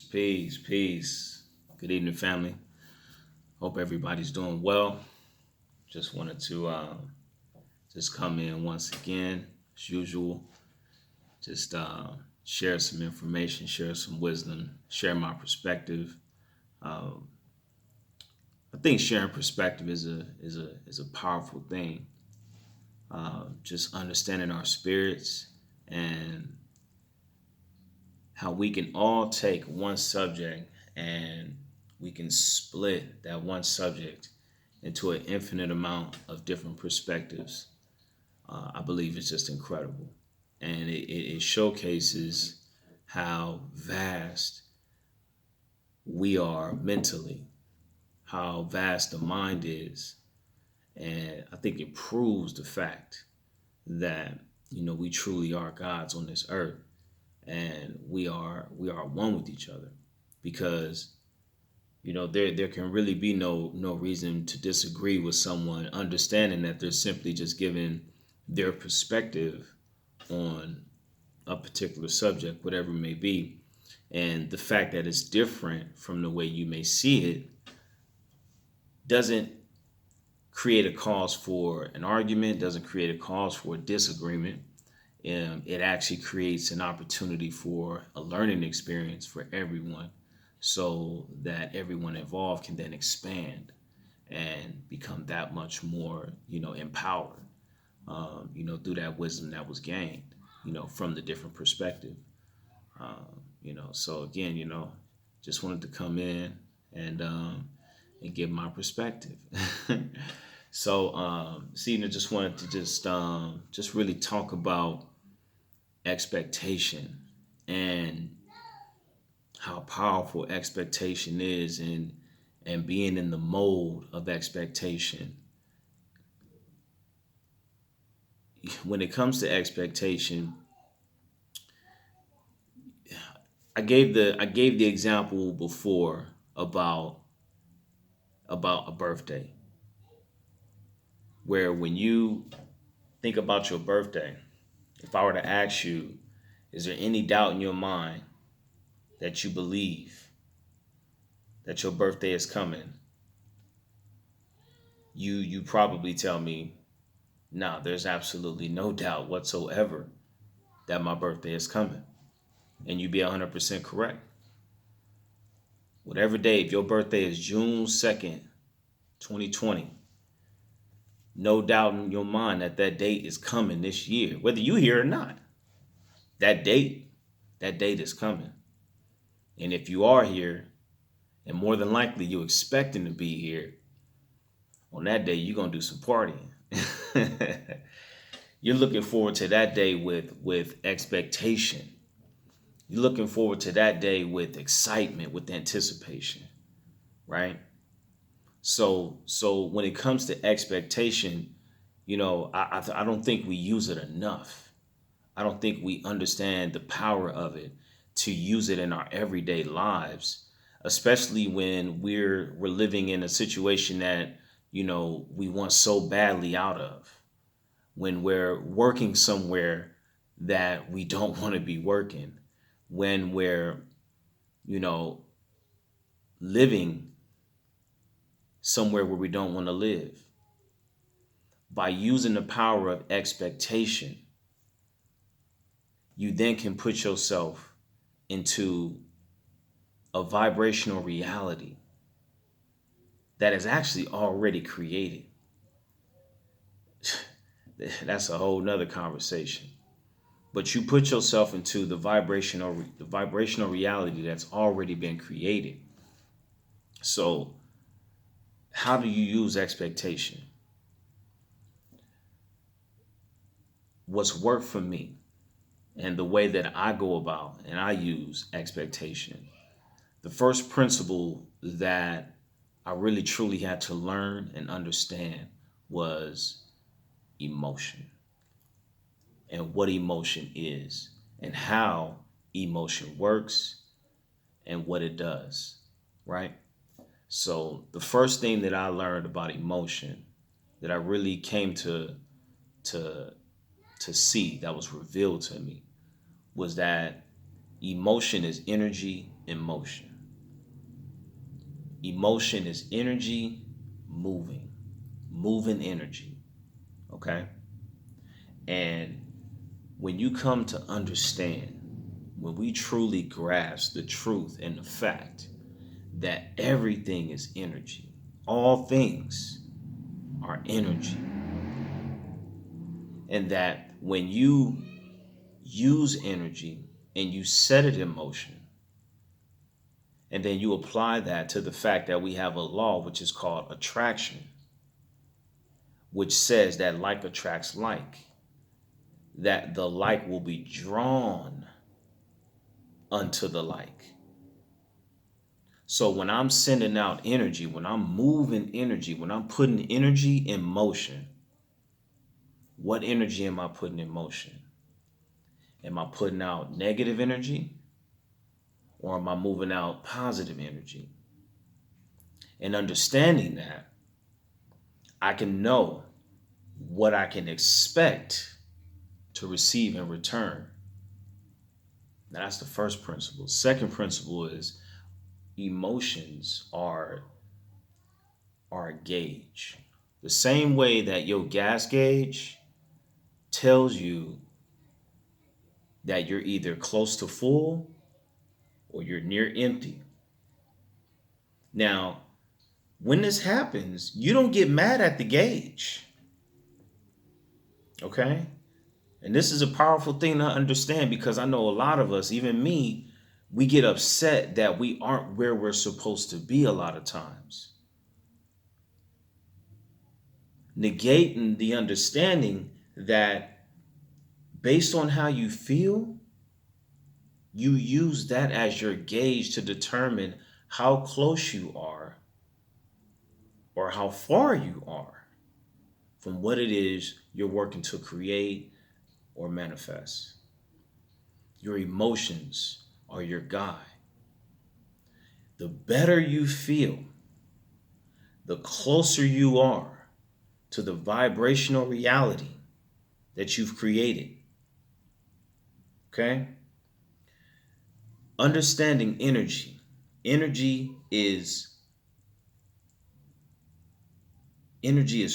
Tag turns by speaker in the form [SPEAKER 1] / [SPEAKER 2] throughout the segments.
[SPEAKER 1] Peace. Good evening, family. Hope everybody's doing well. Just wanted to just come in once again, as usual. Just share some information, share some wisdom, share my perspective. Um, I think sharing perspective is a powerful thing. Just understanding our spirits and how we can all take one subject and we can split that one subject into an infinite amount of different perspectives. I believe it's just incredible. And it showcases how vast we are mentally, how vast the mind is. And I think it proves the fact that, we truly are gods on this earth and we are one with each other because there can really be no reason to disagree with someone, understanding that they're simply just giving their perspective on a particular subject, whatever it may be. And the fact that it's different from the way you may see it doesn't create a cause for an argument, doesn't create a cause for a disagreement. It actually creates an opportunity for a learning experience for everyone so that everyone involved can then expand and become that much more, empowered, through that wisdom that was gained, from the different perspective. So again, just wanted to come in and give my perspective. So, Cena just wanted to just really talk about expectation and how powerful expectation is and being in the mode of expectation. When it comes to expectation, I gave the example before about a birthday, where when you think about your birthday, if I were to ask you, is there any doubt in your mind that you believe that your birthday is coming? You probably tell me, nah, there's absolutely no doubt whatsoever that my birthday is coming. And you'd be 100% correct. Whatever day, if your birthday is June 2nd, 2020, no doubt in your mind that that date is coming this year, whether you hear it or not. That date, that date is coming. And if you are here, and more than likely you're expecting to be here, on that day you're gonna do some partying. You're looking forward to that day with expectation. You're looking forward to that day with excitement, with anticipation, right? So when it comes to expectation, I don't think we use it enough. I don't think we understand the power of it to use it in our everyday lives, especially when we're living in a situation that we want so badly out of. When we're working somewhere that we don't want to be working, when we're you know living somewhere where we don't want to live. By using the power of expectation, you then can put yourself into a vibrational reality that is actually already created. That's a whole nother conversation. But you put yourself into the vibrational reality that's already been created. So how do you use expectation? What's worked for me and the way that I go about and I use expectation. The first principle that I really truly had to learn and understand was emotion, and what emotion is and how emotion works and what it does, right? So the first thing that I learned about emotion, that I really came to to see, that was revealed to me, was that emotion is energy emotion. Emotion is energy moving energy. Okay? And when you come to understand, when we truly grasp the truth and the fact that everything is energy, all things are energy, and that when you use energy and you set it in motion, and then you apply that to the fact that we have a law which is called attraction, which says that like attracts like, that the like will be drawn unto the like. So when I'm sending out energy, when I'm moving energy, when I'm putting energy in motion, what energy am I putting in motion? Am I putting out negative energy, or am I moving out positive energy? And understanding that, I can know what I can expect to receive in return. Now, that's the first principle. Second principle is emotions are a gauge. The same way that your gas gauge tells you that you're either close to full or you're near empty. Now, when this happens, you don't get mad at the gauge. Okay? And this is a powerful thing to understand, because I know a lot of us, even me, we get upset that we aren't where we're supposed to be a lot of times. Negating the understanding that based on how you feel, you use that as your gauge to determine how close you are or how far you are from what it is you're working to create or manifest. Your emotions are your guide. The better you feel, the closer you are to the vibrational reality that you've created. Okay? Understanding energy. Energy is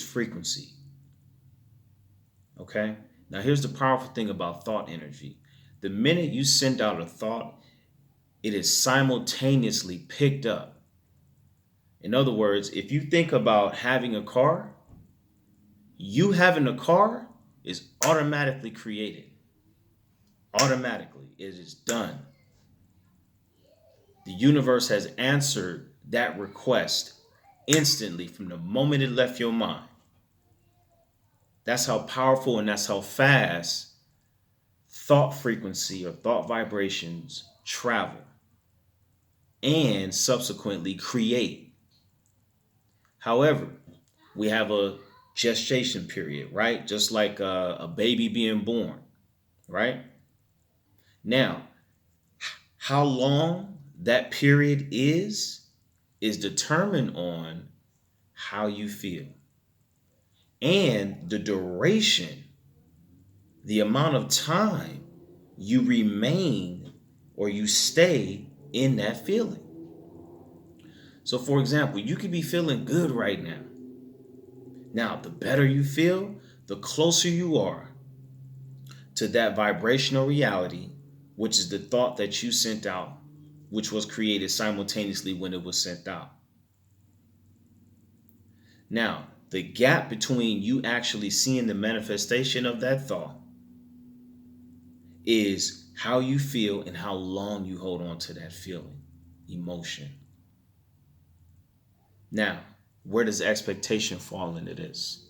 [SPEAKER 1] frequency. Okay? Now here's the powerful thing about thought energy. The minute you send out a thought, it is simultaneously picked up. In other words, if you think about having a car, you having a car is automatically created. Automatically, it is done. The universe has answered that request instantly from the moment it left your mind. That's how powerful and that's how fast thought frequency or thought vibrations travel and subsequently create. However, we have a gestation period, right? Just like a baby being born, right? Now, how long that period is determined on how you feel. And the duration, the amount of time you remain or you stay in that feeling. So, for example, you could be feeling good right now. Now, the better you feel, the closer you are to that vibrational reality, which is the thought that you sent out, which was created simultaneously when it was sent out. Now, the gap between you actually seeing the manifestation of that thought is how you feel and how long you hold on to that feeling, emotion. Now, where does expectation fall into this?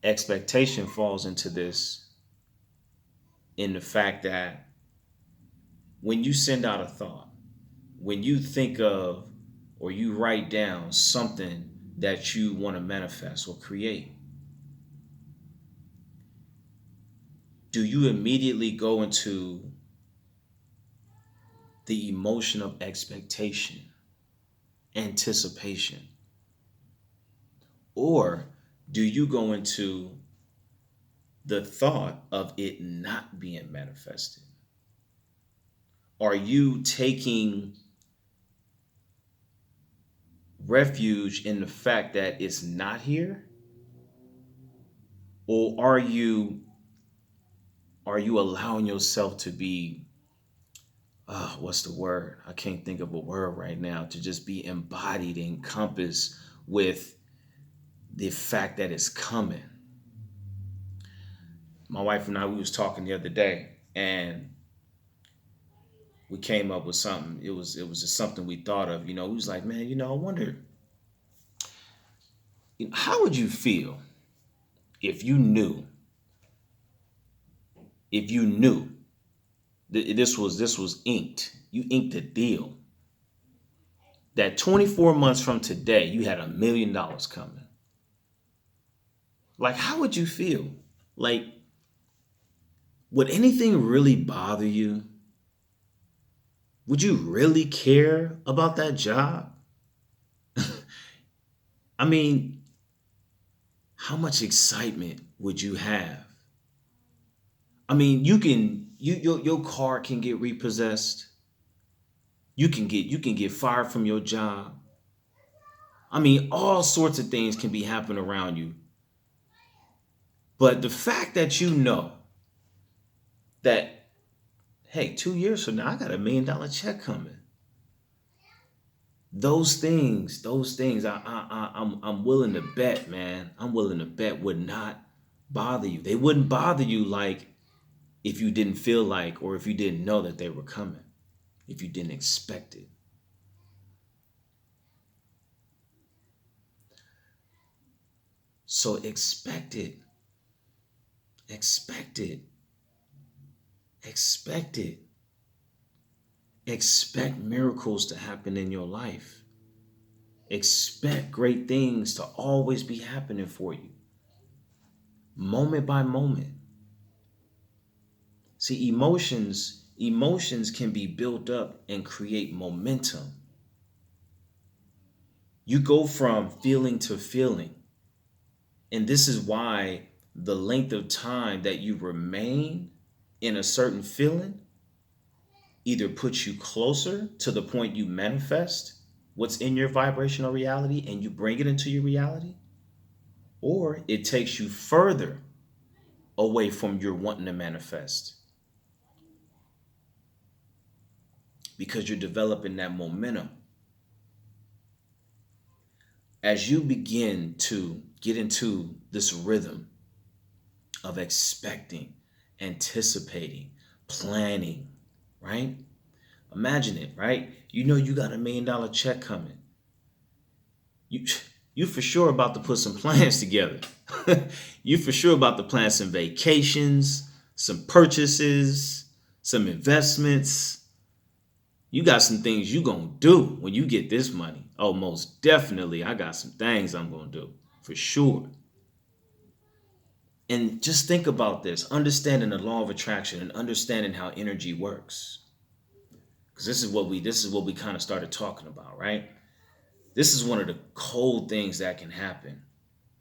[SPEAKER 1] Expectation falls into this in the fact that when you send out a thought, when you think of or you write down something that you want to manifest or create, do you immediately go into the emotion of expectation, anticipation? Or do you go into the thought of it not being manifested? Are you taking refuge in the fact that it's not here? Or are you allowing yourself to be what's the word? I can't think of a word right now, to just be embodied, encompassed with the fact that it's coming. My wife and I, we was talking the other day, and we came up with something. It was just something we thought of. We was like, man, I wonder, how would you feel if you knew, if you knew this was inked. You inked a deal that 24 months from today you had $1 million coming. Like, how would you feel? Like, would anything really bother you? Would you really care about that job? I mean, how much excitement would you have? I mean, your car can get repossessed. You can get fired from your job. I mean, all sorts of things can be happening around you. But the fact that you know that, hey, 2 years from now I got $1 million check coming. Those things, I'm willing to bet, man. I'm willing to bet would not bother you. They wouldn't bother you like if you didn't feel like, or if you didn't know that they were coming, if you didn't expect it. So expect it. Expect it. Expect it. Expect miracles to happen in your life. Expect great things to always be happening for you, moment by moment. See, emotions can be built up and create momentum. You go from feeling to feeling. And this is why the length of time that you remain in a certain feeling either puts you closer to the point you manifest what's in your vibrational reality and you bring it into your reality, or it takes you further away from your wanting to manifest, because you're developing that momentum. As you begin to get into this rhythm of expecting, anticipating, planning, right? Imagine it, right? You got $1 million check coming. You you for sure about to put some plans together. You for sure about to plan some vacations, some purchases, some investments. You got some things you gonna do when you get this money. Oh, most definitely, I got some things I'm gonna do for sure. And just think about this, understanding the law of attraction and understanding how energy works. Because this is what we kind of started talking about, right? This is one of the cold things that can happen,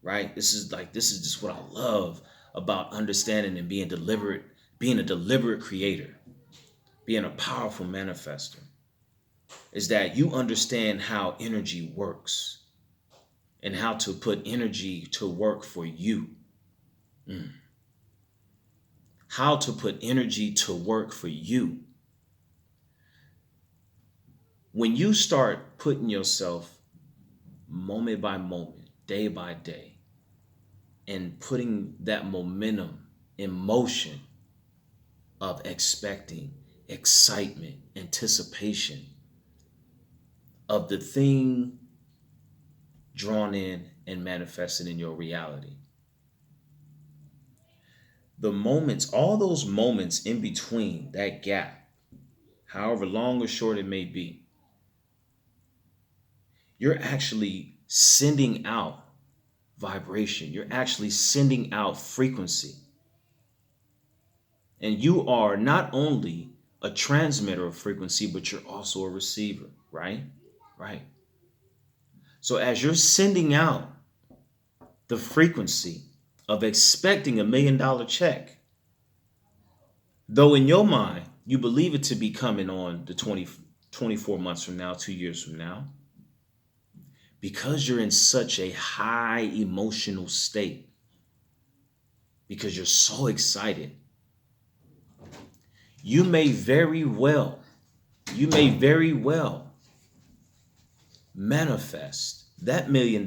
[SPEAKER 1] right? This is just what I love about understanding and being a deliberate creator, being a powerful manifester, is that you understand how energy works and how to put energy to work for you. Mm. How to put energy to work for you. When you start putting yourself moment by moment, day by day, and putting that momentum in motion of expecting, excitement, anticipation of the thing drawn in and manifested in your reality. The moments, all those moments in between that gap, however long or short it may be, you're actually sending out vibration. You're actually sending out frequency. And you are not only a transmitter of frequency, but you're also a receiver, right? Right. So as you're sending out the frequency of expecting $1 million check, though in your mind, You believe it to be coming on the 24 months from now, 2 years from now, because you're in such a high emotional state, because you're so excited. You may very well, you may very well manifest that $1 million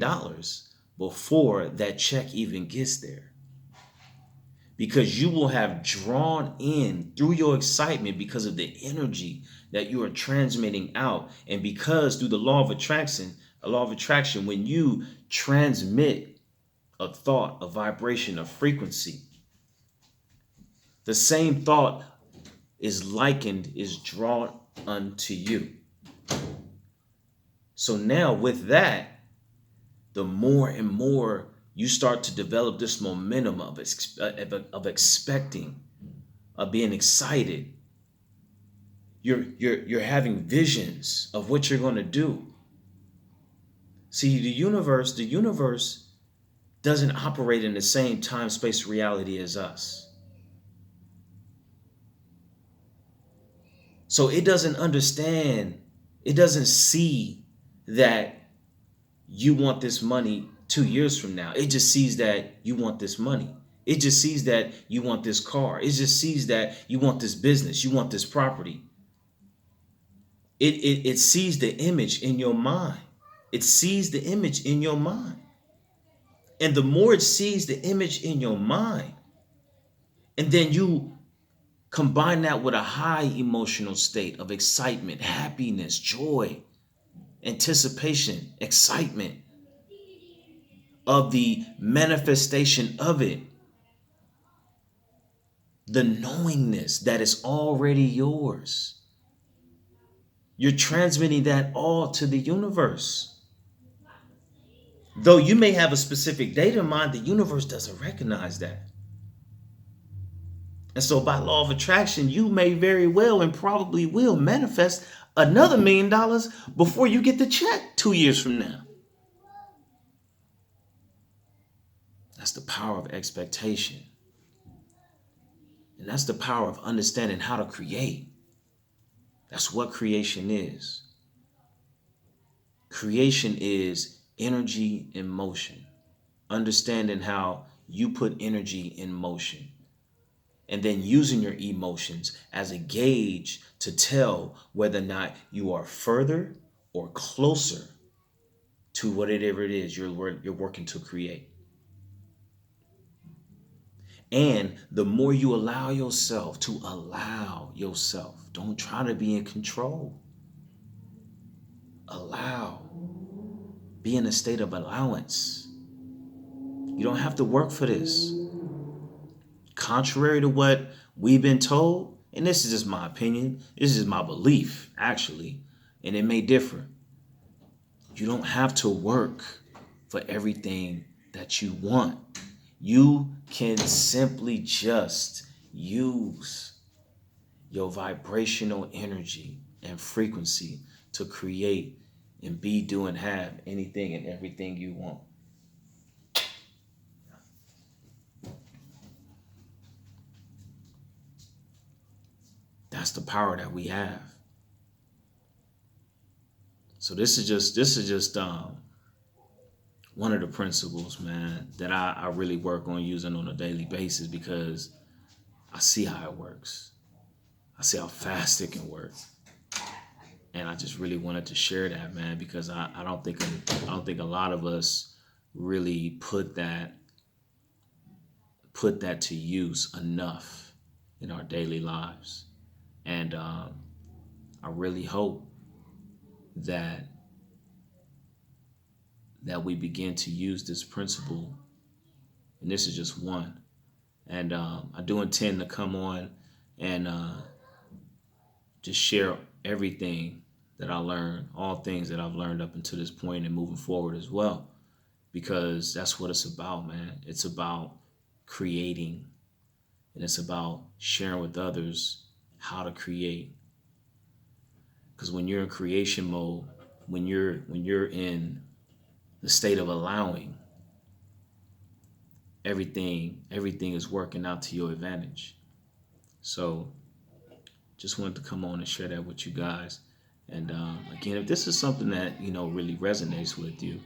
[SPEAKER 1] before that check even gets there. Because you will have drawn in through your excitement because of the energy that you are transmitting out. And because through the law of attraction, when you transmit a thought, a vibration, a frequency, the same thought is drawn unto you. So now with that, the more and more you start to develop this momentum of expecting, of being excited. You're having visions of what you're going to do. See, the universe doesn't operate in the same time, space, reality as us. So it doesn't understand, it doesn't see that you want this money 2 years from now. It just sees that you want this money. It just sees that you want this car. It just sees that you want this business. You want this property. It sees the image in your mind. It sees the image in your mind. And the more it sees the image in your mind, and then you combine that with a high emotional state of excitement, happiness, joy, anticipation, excitement of the manifestation of it, the knowingness that it's already yours. You're transmitting that all to the universe. Though you may have a specific date in mind, the universe doesn't recognize that. And so by law of attraction, you may very well and probably will manifest another $1 million before you get the check 2 years from now. That's the power of expectation. And that's the power of understanding how to create. That's what creation is. Creation is energy in motion. Understanding how you put energy in motion. And then using your emotions as a gauge to tell whether or not you are further or closer to whatever it is you're working to create. And the more you allow yourself, don't try to be in control. Be in a state of allowance. You don't have to work for this. Contrary to what we've been told, and this is just my opinion, this is my belief, actually, and it may differ. You don't have to work for everything that you want. You can simply just use your vibrational energy and frequency to create and be, do, and have anything and everything you want. That's the power that we have. So this is just one of the principles, man, that I really work on using on a daily basis because I see how it works. I see how fast it can work. And I just really wanted to share that, man, because I don't think a lot of us really put that to use enough in our daily lives. And I really hope that we begin to use this principle. And this is just one. And I do intend to come on and just share everything that I learned, all things that I've learned up until this point and moving forward as well. Because that's what it's about, man. It's about creating, and it's about sharing with others how to create. Because when you're in creation mode, when you're in the state of allowing, everything is working out to your advantage. So just wanted to come on and share that with you guys. And again, if this is something that really resonates with you,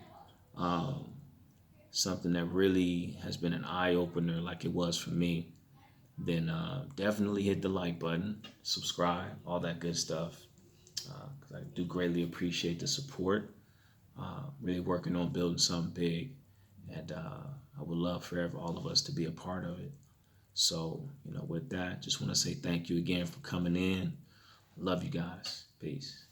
[SPEAKER 1] um, something that really has been an eye opener, like it was for me, then definitely hit the like button, subscribe, all that good stuff. Because I do greatly appreciate the support. Really working on building something big, and I would love for all of us to be a part of it. So, with that, just want to say thank you again for coming in. Love you guys. Peace.